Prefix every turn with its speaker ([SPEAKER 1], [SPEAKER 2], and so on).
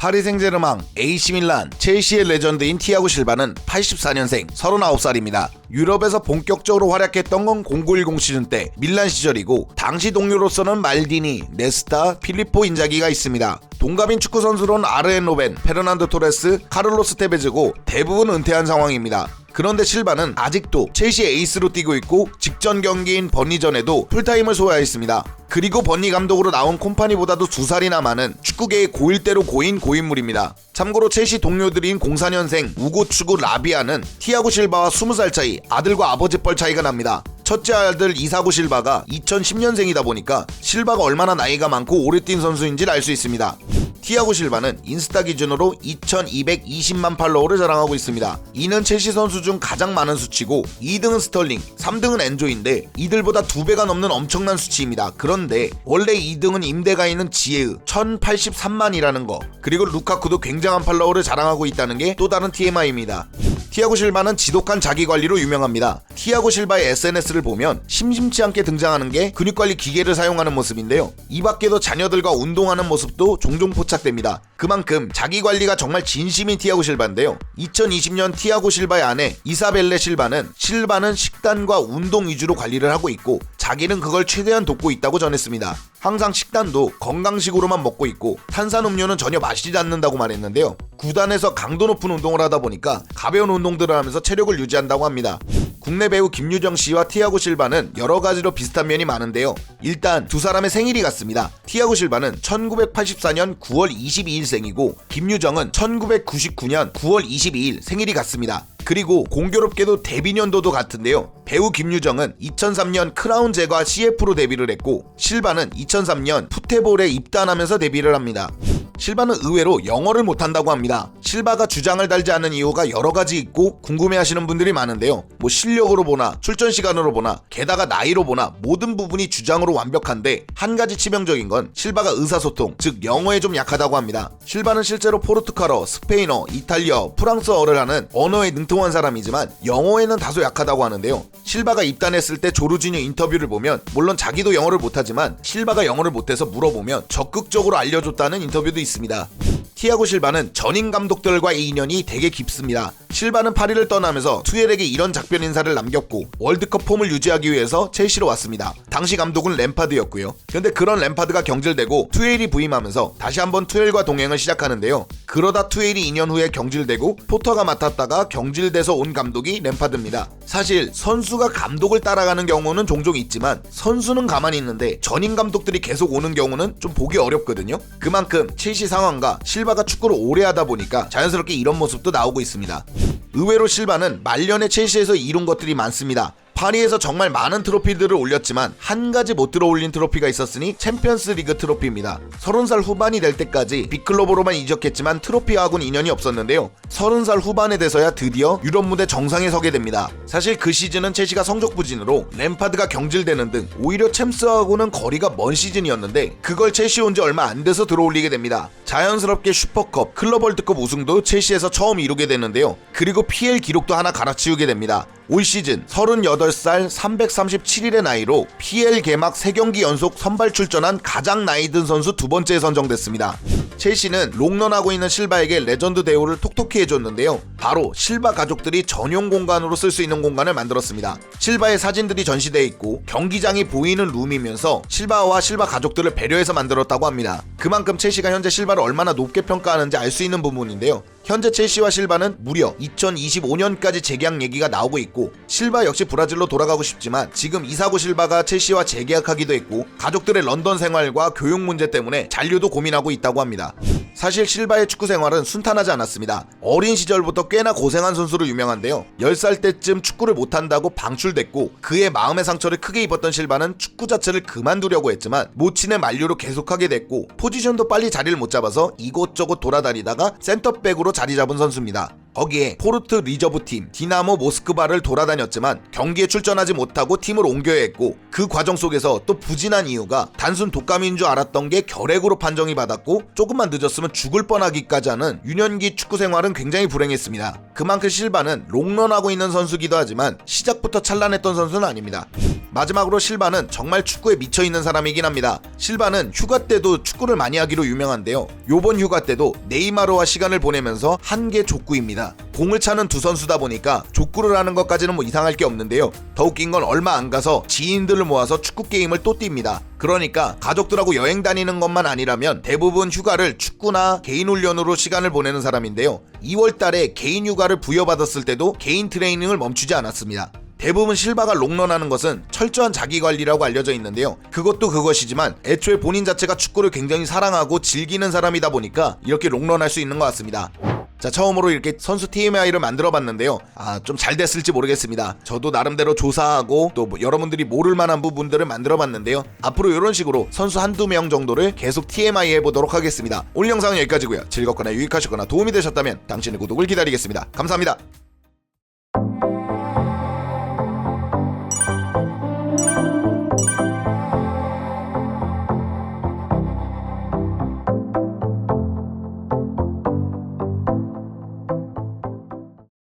[SPEAKER 1] 파리 생제르맹, AC밀란, 첼시의 레전드인 티아고 실바는 84년생 39살입니다. 유럽에서 본격적으로 활약했던 건 0910 시즌 때 밀란 시절이고 당시 동료로서는 말디니, 네스타, 필리포 인자기가 있습니다. 동갑인 축구 선수로는 아르헨 로벤, 페르난도 토레스, 카를로스 테베즈고 대부분 은퇴한 상황입니다. 그런데 실바는 아직도 첼시 에이스로 뛰고 있고 직전 경기인 버니전에도 풀타임을 소화했습니다. 그리고 버니 감독으로 나온 콤파니보다도 2살이나 많은 축구계의 고일대로 고인 고인물입니다. 참고로 첼시 동료들인 04년생 우고추구 라비아는 티아고 실바와 20살 차이, 아들과 아버지 뻘 차이가 납니다. 첫째 아들 이사고 실바가 2010년생이다 보니까 실바가 얼마나 나이가 많고 오래 뛴 선수인지를 알 수 있습니다. 티아고 실바는 인스타 기준으로 2220만 팔로워를 자랑하고 있습니다. 이는 첼시 선수 중 가장 많은 수치고 2등은 스털링, 3등은 엔조인데 이들보다 2배가 넘는 엄청난 수치입니다. 그런데 원래 2등은 임대가 있는 지에으 1083만이라는 거, 그리고 루카쿠도 굉장한 팔로워를 자랑하고 있다는 게 또 다른 TMI입니다. 티아고 실바는 지독한 자기관리로 유명합니다. 티아고 실바의 SNS를 보면 심심치 않게 등장하는 게 근육관리 기계를 사용하는 모습인데요. 이 밖에도 자녀들과 운동하는 모습도 종종 포착됩니다. 그만큼 자기관리가 정말 진심인 티아고 실바인데요. 2020년 티아고 실바의 아내 이사벨레 실바는 식단과 운동 위주로 관리를 하고 있고 자기는 그걸 최대한 돕고 있다고 전했습니다. 항상 식단도 건강식으로만 먹고 있고 탄산음료는 전혀 마시지 않는다고 말했는데요. 구단에서 강도 높은 운동을 하다 보니까 가벼운 운동들을 하면서 체력을 유지한다고 합니다. 국내 배우 김유정 씨와 티아고 실바는 여러 가지로 비슷한 면이 많은데요. 일단 두 사람의 생일이 같습니다. 티아고 실바는 1984년 9월 22일생이고 김유정은 1999년 9월 22일 생일이 같습니다. 그리고 공교롭게도 데뷔 년도도 같은데요. 배우 김유정은 2003년 크라운 제과 CF로 데뷔를 했고 실바는 2003년 푸테볼에 입단하면서 데뷔를 합니다. 실바는 의외로 영어를 못한다고 합니다. 실바가 주장을 달지 않은 이유가 여러 가지 있고 궁금해하시는 분들이 많은데요. 실력으로 보나 출전 시간으로 보나 게다가 나이로 보나 모든 부분이 주장으로 완벽한데 한 가지 치명적인 건 실바가 의사소통, 즉 영어에 좀 약하다고 합니다. 실바는 실제로 포르투갈어, 스페인어, 이탈리아, 프랑스어를 하는 언어에 능통한 사람이지만 영어에는 다소 약하다고 하는데요. 실바가 입단했을 때 조르지뉴 인터뷰를 보면 물론 자기도 영어를 못하지만 실바가 영어를 못해서 물어보면 적극적으로 알려줬다는 인터뷰도 있습니다. 티아고 실바는 전임 감독들과의 인연이 되게 깊습니다. 실바는 파리를 떠나면서 투엘에게 이런 작별 인사를 남겼고 월드컵 폼을 유지하기 위해서 첼시로 왔습니다. 당시 감독은 램파드였고요. 근데 그런 램파드가 경질되고 투엘이 부임하면서 다시 한번 투엘과 동행을 시작하는데요. 그러다 투엘이 2년 후에 경질되고 포터가 맡았다가 경질돼서 온 감독이 램파드입니다. 사실 선수가 감독을 따라가는 경우는 종종 있지만 선수는 가만히 있는데 전임 감독들이 계속 오는 경우는 좀 보기 어렵거든요. 그만큼 첼시 상황과 실바가 축구를 오래 하다 보니까 자연스럽게 이런 모습도 나오고 있습니다. 의외로 실바는 말년에 첼시에서 이룬 것들이 많습니다. 파리에서 정말 많은 트로피들을 올렸지만 한 가지 못 들어올린 트로피가 있었으니 챔피언스 리그 트로피입니다. 30살 후반이 될 때까지 빅클럽으로만 이적했지만 트로피하고는 인연이 없었는데요. 30살 후반에 돼서야 드디어 유럽 무대 정상에 서게 됩니다. 사실 그 시즌은 첼시가 성적 부진으로 램파드가 경질되는 등 오히려 챔스하고는 거리가 먼 시즌이었는데 그걸 첼시 온 지 얼마 안 돼서 들어올리게 됩니다. 자연스럽게 슈퍼컵, 클럽 월드컵 우승도 첼시에서 처음 이루게 되는데요. 그리고 PL 기록도 하나 갈아치우게 됩니다. 올 시즌 38살 337일의 나이로 PL 개막 3경기 연속 선발 출전한 가장 나이 든 선수 2번째에 선정됐습니다. 첼시는 롱런하고 있는 실바에게 레전드 대우를 톡톡히 해줬는데요. 바로 실바 가족들이 전용 공간으로 쓸 수 있는 공간을 만들었습니다. 실바의 사진들이 전시되어 있고 경기장이 보이는 룸이면서 실바와 실바 가족들을 배려해서 만들었다고 합니다. 그만큼 첼시가 현재 실바를 얼마나 높게 평가하는지 알 수 있는 부분인데요. 현재 첼시와 실바는 무려 2025년까지 재계약 얘기가 나오고 있고 실바 역시 브라질로 돌아가고 싶지만 지금 이사고 실바가 첼시와 재계약하기도 했고 가족들의 런던 생활과 교육 문제 때문에 잔류도 고민하고 있다고 합니다. 사실 실바의 축구 생활은 순탄하지 않았습니다. 어린 시절부터 꽤나 고생한 선수로 유명한데요. 10살 때쯤 축구를 못한다고 방출됐고 그의 마음의 상처를 크게 입었던 실바는 축구 자체를 그만두려고 했지만 모친의 만류로 계속하게 됐고 포지션도 빨리 자리를 못 잡아서 이곳저곳 돌아다니다가 센터백으로 자리 잡은 선수입니다. 거기에 포르투 리저브팀 디나모 모스크바를 돌아다녔지만 경기에 출전하지 못하고 팀을 옮겨야 했고 그 과정 속에서 또 부진한 이유가 단순 독감인 줄 알았던 게 결핵으로 판정이 받았고 조금만 늦었으면 죽을 뻔하기까지 하는 유년기 축구 생활은 굉장히 불행했습니다. 그만큼 실바는 롱런하고 있는 선수기도 하지만 시작부터 찬란했던 선수는 아닙니다. 마지막으로 실바는 정말 축구에 미쳐있는 사람이긴 합니다. 실바는 휴가 때도 축구를 많이 하기로 유명한데요. 요번 휴가 때도 네이마르와 시간을 보내면서 한계 족구입니다. 공을 차는 두 선수다 보니까 족구를 하는 것까지는 뭐 이상할 게 없는데요. 더 웃긴 건 얼마 안 가서 지인들을 모아서 축구 게임을 또 띱니다. 그러니까 가족들하고 여행 다니는 것만 아니라면 대부분 휴가를 축구나 개인 훈련으로 시간을 보내는 사람인데요. 2월 달에 개인 휴가를 부여받았을 때도 개인 트레이닝을 멈추지 않았습니다. 대부분 실바가 롱런하는 것은 철저한 자기관리라고 알려져 있는데요. 그것도 그것이지만 애초에 본인 자체가 축구를 굉장히 사랑하고 즐기는 사람이다 보니까 이렇게 롱런할 수 있는 것 같습니다. 자, 처음으로 이렇게 선수 TMI를 만들어봤는데요. 좀 잘 됐을지 모르겠습니다. 저도 나름대로 조사하고 또 여러분들이 모를 만한 부분들을 만들어봤는데요. 앞으로 이런 식으로 선수 한두 명 정도를 계속 TMI 해보도록 하겠습니다. 오늘 영상은 여기까지고요. 즐겁거나 유익하셨거나 도움이 되셨다면 당신의 구독을 기다리겠습니다. 감사합니다.